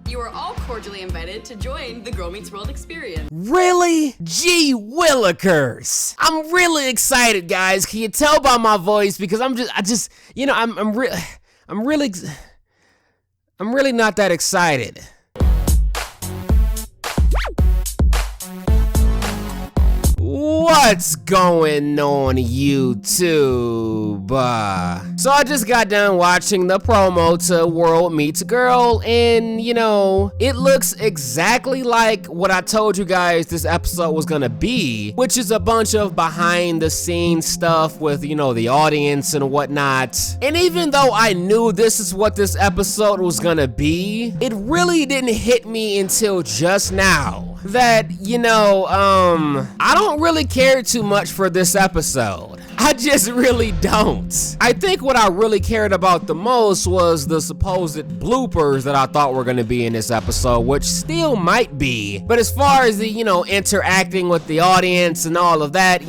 You are all cordially invited to join the Girl Meets World experience. Really? Gee willikers. I'm really excited, guys. Can you tell by my voice? Because I'm really not that excited. What's going on, YouTube? So I just got done watching the promo to World Meets Girl, and it looks exactly like what I told you guys this episode was gonna be, which is a bunch of behind the scenes stuff with, the audience and whatnot. And even though I knew this is what this episode was gonna be, it really didn't hit me until just now that, I don't really care too much for this episode. I just really don't. I think what I really cared about the most was the supposed bloopers that I thought were going to be in this episode, which still might be. But as far as the, interacting with the audience and all of that,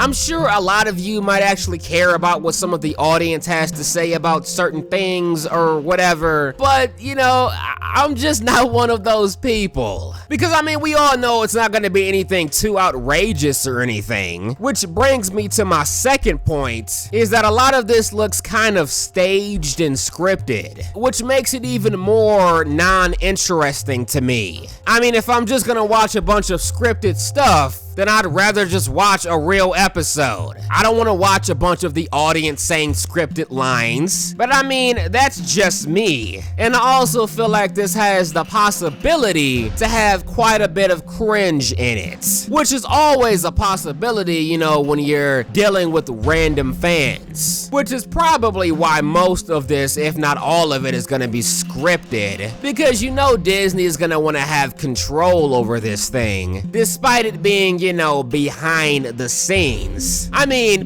I'm sure a lot of you might actually care about what some of the audience has to say about certain things or whatever, but I'm just not one of those people. Because we all know it's not gonna be anything too outrageous or anything, which brings me to my second point, is that a lot of this looks kind of staged and scripted, which makes it even more non-interesting to me. If I'm just gonna watch a bunch of scripted stuff, then I'd rather just watch a real episode. I don't want to watch a bunch of the audience saying scripted lines, but that's just me. And I also feel like this has the possibility to have quite a bit of cringe in it, which is always a possibility, when you're dealing with random fans, which is probably why most of this, if not all of it, is going to be scripted, because Disney is going to want to have control over this thing, despite it being, behind the scenes.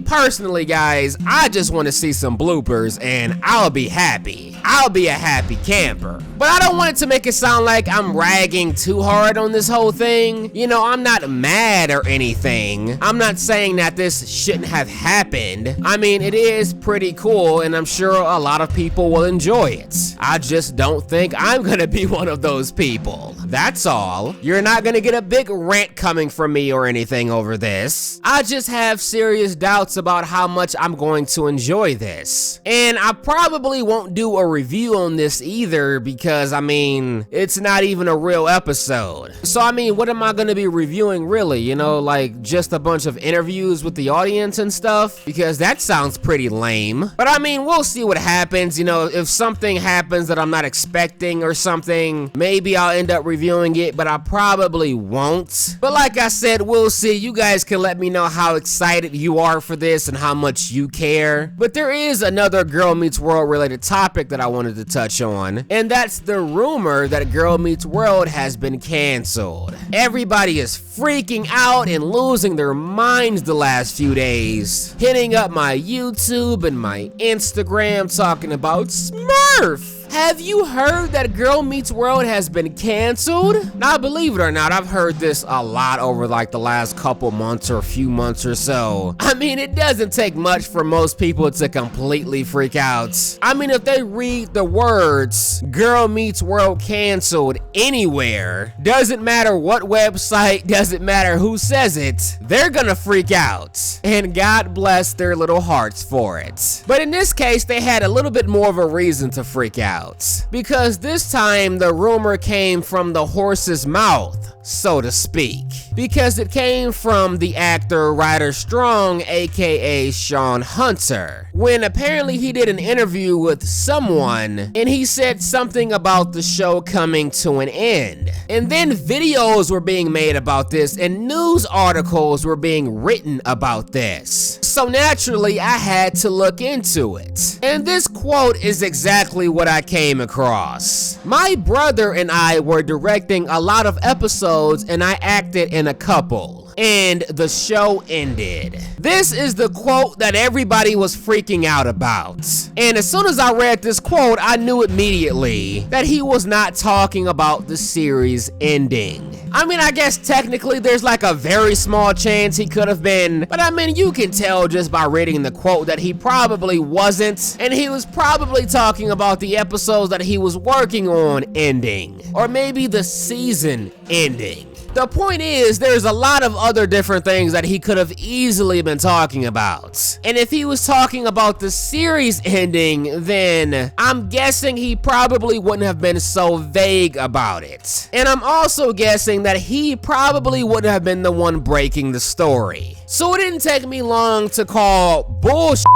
Personally, guys, I just want to see some bloopers and I'll be happy. I'll be a happy camper. But I don't want it to make it sound like I'm ragging too hard on this whole thing. I'm not mad or anything. I'm not saying that this shouldn't have happened. It is pretty cool and I'm sure a lot of people will enjoy it. I just don't think I'm gonna be one of those people. That's all. You're not gonna get a big rant coming from me or anything over this. I just have serious doubts about how much I'm going to enjoy this. And I probably won't do a review on this either because it's not even a real episode. So what am I gonna be reviewing really? Like just a bunch of interviews with the audience and stuff? Because that sounds pretty lame. But we'll see what happens. If something happens that I'm not expecting or something, maybe I'll end up reviewing it, but I probably won't. But like I said, we'll see. You guys can let me know how excited you are for this and how much you care. But there is another Girl Meets World related topic that I wanted to touch on, and that's the rumor that Girl Meets World has been canceled. Everybody is freaking out and losing their minds the last few days, hitting up my YouTube and my Instagram talking about Smurf. Have you heard that Girl Meets World has been canceled? Now, believe it or not, I've heard this a lot over like the last couple months or a few months or so. It doesn't take much for most people to completely freak out. If they read the words Girl Meets World canceled anywhere, doesn't matter what website, doesn't matter who says it, they're gonna freak out. And God bless their little hearts for it. But in this case, they had a little bit more of a reason to freak out. Because this time the rumor came from the horse's mouth, so to speak. Because it came from the actor Ryder Strong, aka Sean Hunter, when apparently he did an interview with someone and he said something about the show coming to an end. And then videos were being made about this and news articles were being written about this. So naturally I had to look into it. And this quote is exactly what I came across. My brother and I were directing a lot of episodes and I acted in a couple. and the show ended. This is the quote that everybody was freaking out about. And as soon as I read this quote, I knew immediately that he was not talking about the series ending. I mean, I guess technically there's like a very small chance he could have been, but I mean, you can tell just by reading the quote that he probably wasn't, and he was probably talking about the episodes that he was working on ending, or maybe the season ending. The point is, there's a lot of other different things that he could have easily been talking about. And if he was talking about the series ending, then I'm guessing he probably wouldn't have been so vague about it. And I'm also guessing that he probably wouldn't have been the one breaking the story. So it didn't take me long to call bullshit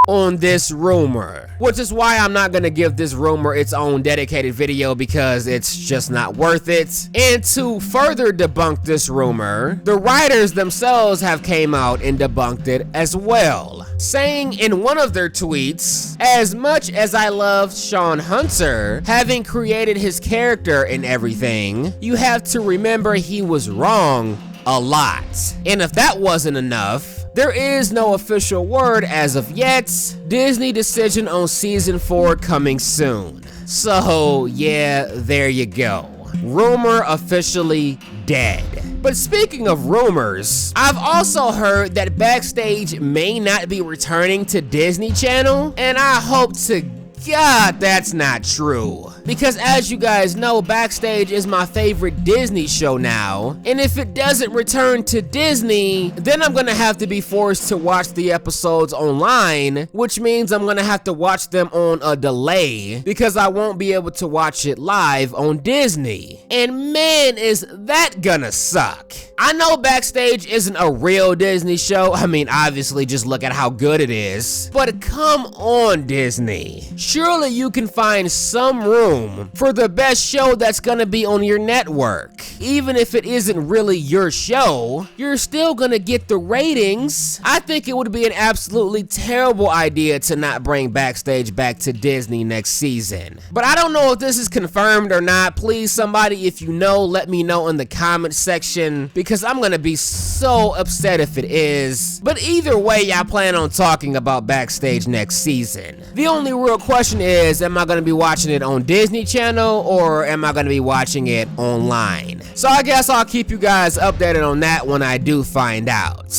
on this rumor, which is why I'm not gonna give this rumor its own dedicated video because it's just not worth it. And to further debunk this rumor, the writers themselves have came out and debunked it as well, saying in one of their tweets, as much as I love Sean Hunter, having created his character and everything, you have to remember he was wrong a lot. And if that wasn't enough, there is no official word as of yet. Disney decision on season 4 coming soon. So yeah, there you go. Rumor officially dead. But speaking of rumors, I've also heard that Backstage may not be returning to Disney Channel, and I hope to God that's not true. Because as you guys know, Backstage is my favorite Disney show now, and if it doesn't return to Disney, then I'm gonna have to be forced to watch the episodes online, which means I'm gonna have to watch them on a delay because I won't be able to watch it live on Disney. And man, is that gonna suck. I know Backstage isn't a real Disney show. I mean, obviously just look at how good it is, but come on, Disney. Surely you can find some room for the best show that's gonna be on your network. Even if it isn't really your show, you're still gonna get the ratings. I think it would be an absolutely terrible idea to not bring Backstage back to Disney next season. But I don't know if this is confirmed or not. Please, somebody, if you know, let me know in the comment section, because I'm gonna be so upset if it is. But either way, I plan on talking about Backstage next season. The only real question is, am I gonna be watching it on Disney Channel or am I gonna be watching it online? So I guess I'll keep you guys updated on that when I do find out.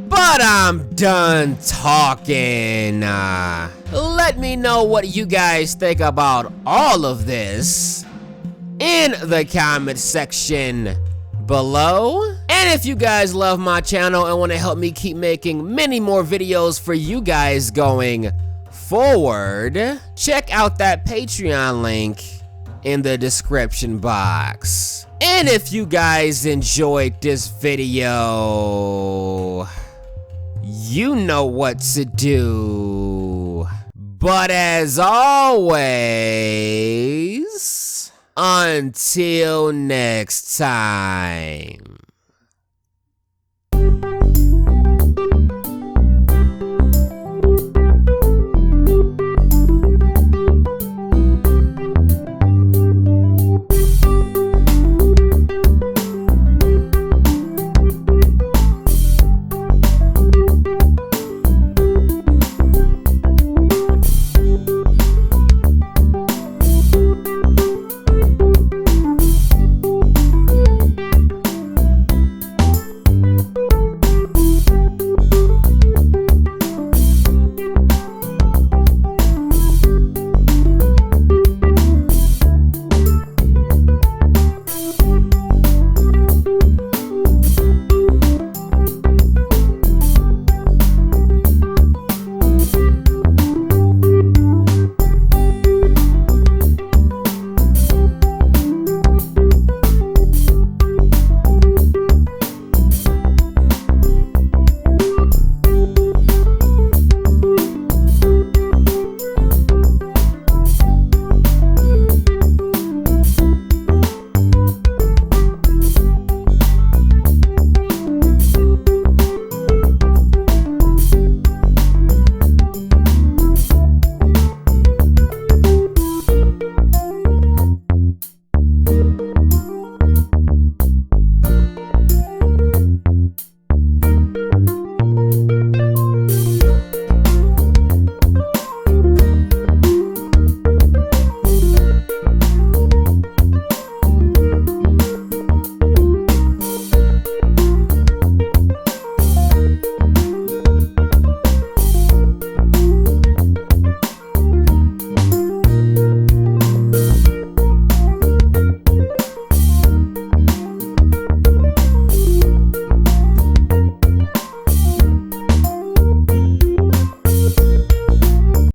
But I'm done talking. Let me know what you guys think about all of this in the comment section below. And if you guys love my channel and want to help me keep making many more videos for you guys going forward, check out that Patreon link in the description box. And if you guys enjoyed this video, you know what to do. But as always, until next time.